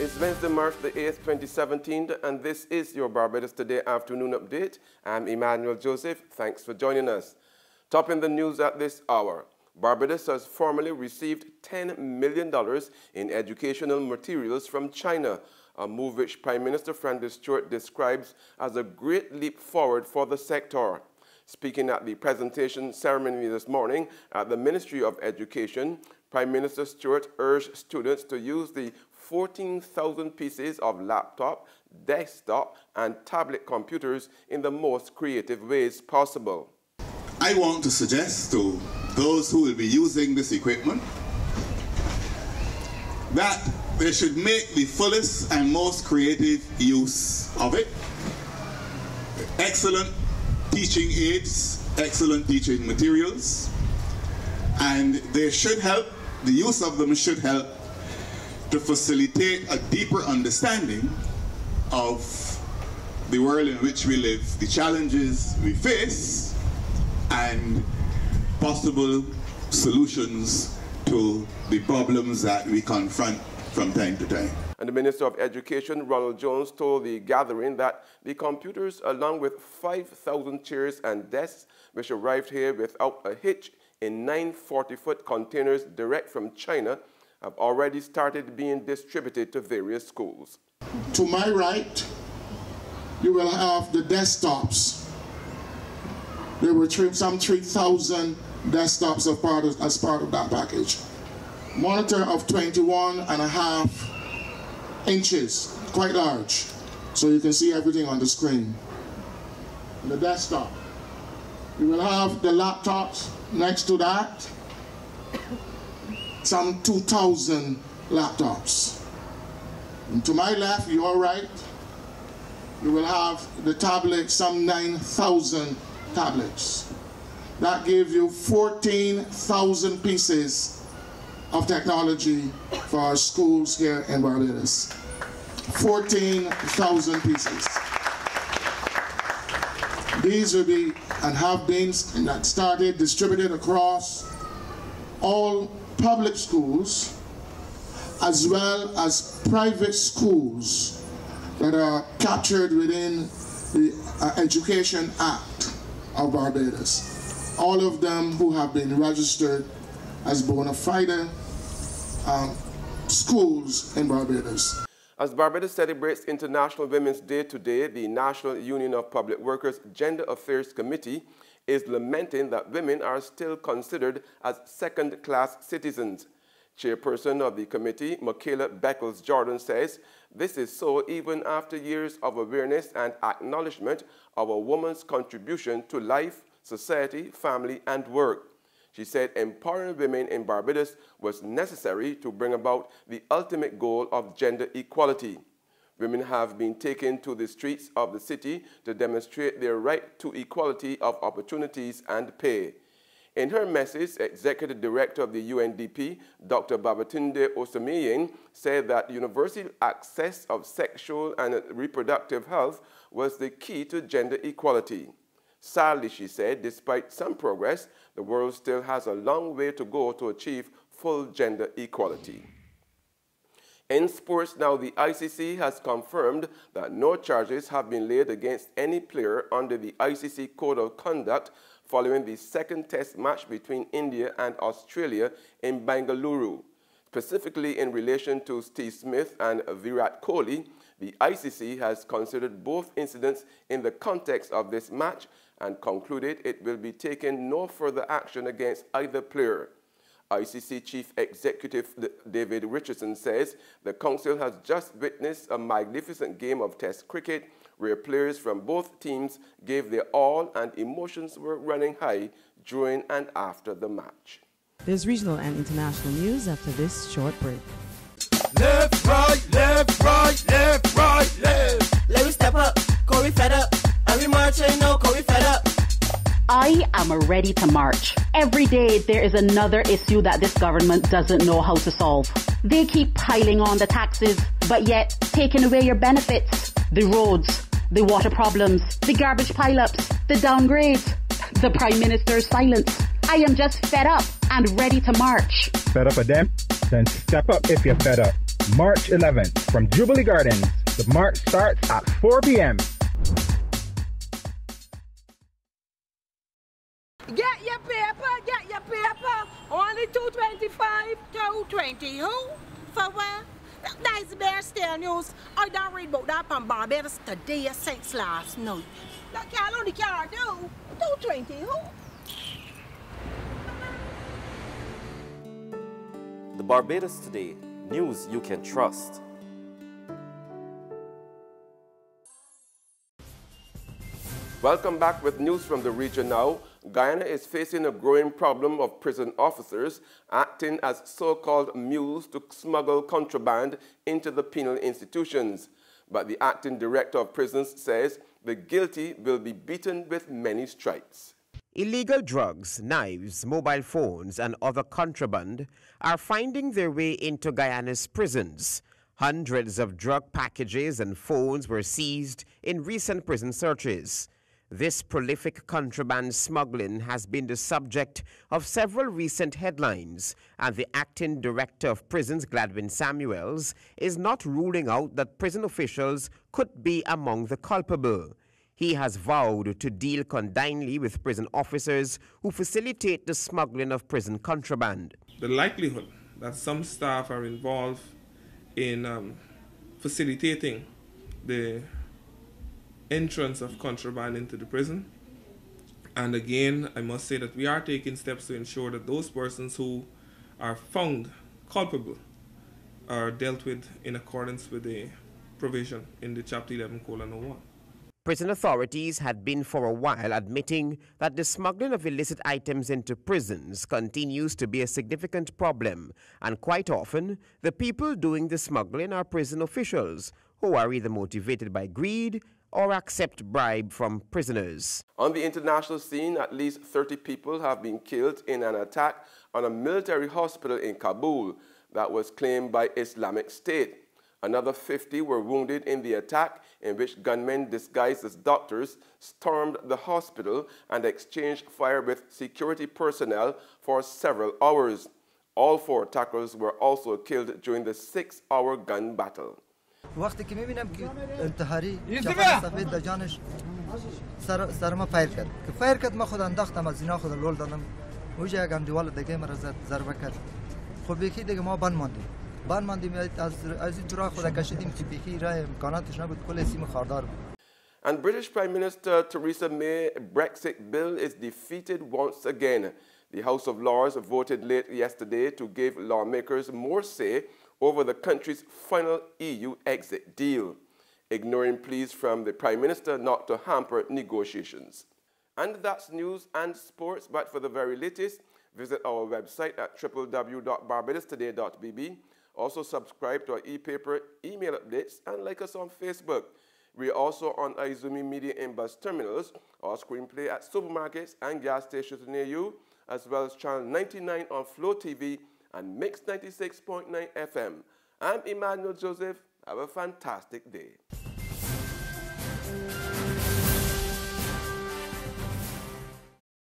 It's Wednesday, March the 8th, 2017, and this is your Barbados Today afternoon update. I'm Emmanuel Joseph. Thanks for joining us. Topping the news at this hour, Barbados has formally received $10 million in educational materials from China, a move which Prime Minister Francis Stewart describes as a great leap forward for the sector. Speaking at the presentation ceremony this morning at the Ministry of Education, Prime Minister Stewart urged students to use the 14,000 pieces of laptop, desktop, and tablet computers in the most creative ways possible. I want to suggest to those who will be using this equipment that they should make the fullest and most creative use of it. Excellent teaching aids, excellent teaching materials, and they should help, the use of them should help to facilitate a deeper understanding of the world in which we live, the challenges we face, and possible solutions to the problems that we confront from time to time. And the Minister of Education, Ronald Jones, told the gathering that the computers, along with 5,000 chairs and desks, which arrived here without a hitch in 9 40-foot containers direct from China, have already started being distributed to various schools. To my right, you will have the desktops. There were some 3,000 desktops as part of that package. Monitor of 21.5 inches, quite large, so you can see everything on the screen. The desktop. You will have the laptops next to that, some 2,000 laptops. And to my left, your right, you will have the tablets, some 9,000 tablets. That gives you 14,000 pieces of technology for our schools here in Barbados. 14,000 pieces. These will be and have been started, distributed across all public schools as well as private schools that are captured within the Education Act of Barbados. All of them who have been registered as bona fide schools in Barbados. As Barbados celebrates International Women's Day today, the National Union of Public Workers Gender Affairs Committee is lamenting that women are still considered as second-class citizens. Chairperson of the committee, Michaela Beckles-Jordan, says this is so even after years of awareness and acknowledgement of a woman's contribution to life, society, family, and work. She said empowering women in Barbados was necessary to bring about the ultimate goal of gender equality. Women have been taken to the streets of the city to demonstrate their right to equality of opportunities and pay. In her message, Executive Director of the UNDP, Dr. Babatunde Osemiyin, said that universal access of sexual and reproductive health was the key to gender equality. Sadly, she said, despite some progress, the world still has a long way to go to achieve full gender equality. In sports now, the ICC has confirmed that no charges have been laid against any player under the ICC Code of Conduct following the second test match between India and Australia in Bengaluru. Specifically in relation to Steve Smith and Virat Kohli, the ICC has considered both incidents in the context of this match and concluded it will be taking no further action against either player. ICC Chief Executive David Richardson says the council has just witnessed a magnificent game of Test cricket where players from both teams gave their all and emotions were running high during and after the match. There's regional and international news after this short break. Left, right, left, right, left, right, left. Let me step up, Corey fed up. Are we marching? No, Corey fed up. I am ready to march. Every day there is another issue that this government doesn't know how to solve. They keep piling on the taxes, but yet taking away your benefits. The roads, the water problems, the garbage pileups, the downgrades, the Prime Minister's silence. I am just fed up and ready to march. Fed up of them? Then step up if you're fed up. March 11th, from Jubilee Gardens. The march starts at 4 p.m. Get your paper. Only 225. 220 who? For what? That's the Bear Stare News. I don't read about that from Barbados today since last night. That can't only can't do. 220 who? The Barbados Today, news you can trust. Welcome back with news from the region now. Guyana is facing a growing problem of prison officers acting as so-called mules to smuggle contraband into the penal institutions. But the acting director of prisons says the guilty will be beaten with many stripes. Illegal drugs, knives, mobile phones, and other contraband are finding their way into Guyana's prisons. Hundreds of drug packages and phones were seized in recent prison searches. This prolific contraband smuggling has been the subject of several recent headlines, and the acting director of prisons, Gladwin Samuels, is not ruling out that prison officials could be among the culpable. He has vowed to deal condignly with prison officers who facilitate the smuggling of prison contraband. The likelihood that some staff are involved in facilitating the entrance of contraband into the prison. And again, I must say that we are taking steps to ensure that those persons who are found culpable are dealt with in accordance with the provision in the Chapter 11:01. Prison authorities had been for a while admitting that the smuggling of illicit items into prisons continues to be a significant problem, and quite often the people doing the smuggling are prison officials who are either motivated by greed or accept bribe from prisoners. On the international scene, at least 30 people have been killed in an attack on a military hospital in Kabul that was claimed by Islamic State. Another 50 were wounded in the attack, in which gunmen disguised as doctors stormed the hospital and exchanged fire with security personnel for several hours. All 4 attackers were also killed during the 6-hour gun battle. وقتی که میبینم که انتحاری جوان سفید در جانش سر ما فایر کرد که فایر کرد ما خود انداختم از اینا خود لول دادم اوجا یک اندیوال دیگه مرا زد ضربه کرد خب یکی دیگه ما بند ماندیم از این طرح خود کشیدیم که بیخی راه امکاناتش نبود کل سیم خاردار بود. And British Prime Minister Theresa May's Brexit bill is defeated once again. The House of Lords voted late yesterday to give lawmakers more say over the country's final EU exit deal, ignoring pleas from the Prime Minister not to hamper negotiations. And that's news and sports, but for the very latest, visit our website at www.barbadostoday.bb. Also subscribe to our e-paper, email updates, and like us on Facebook. We're also on Izumi Media in bus terminals, our screenplay at supermarkets and gas stations near you, as well as channel 99 on Flow TV and Mix 96.9 FM. I'm Emmanuel Joseph. Have a fantastic day.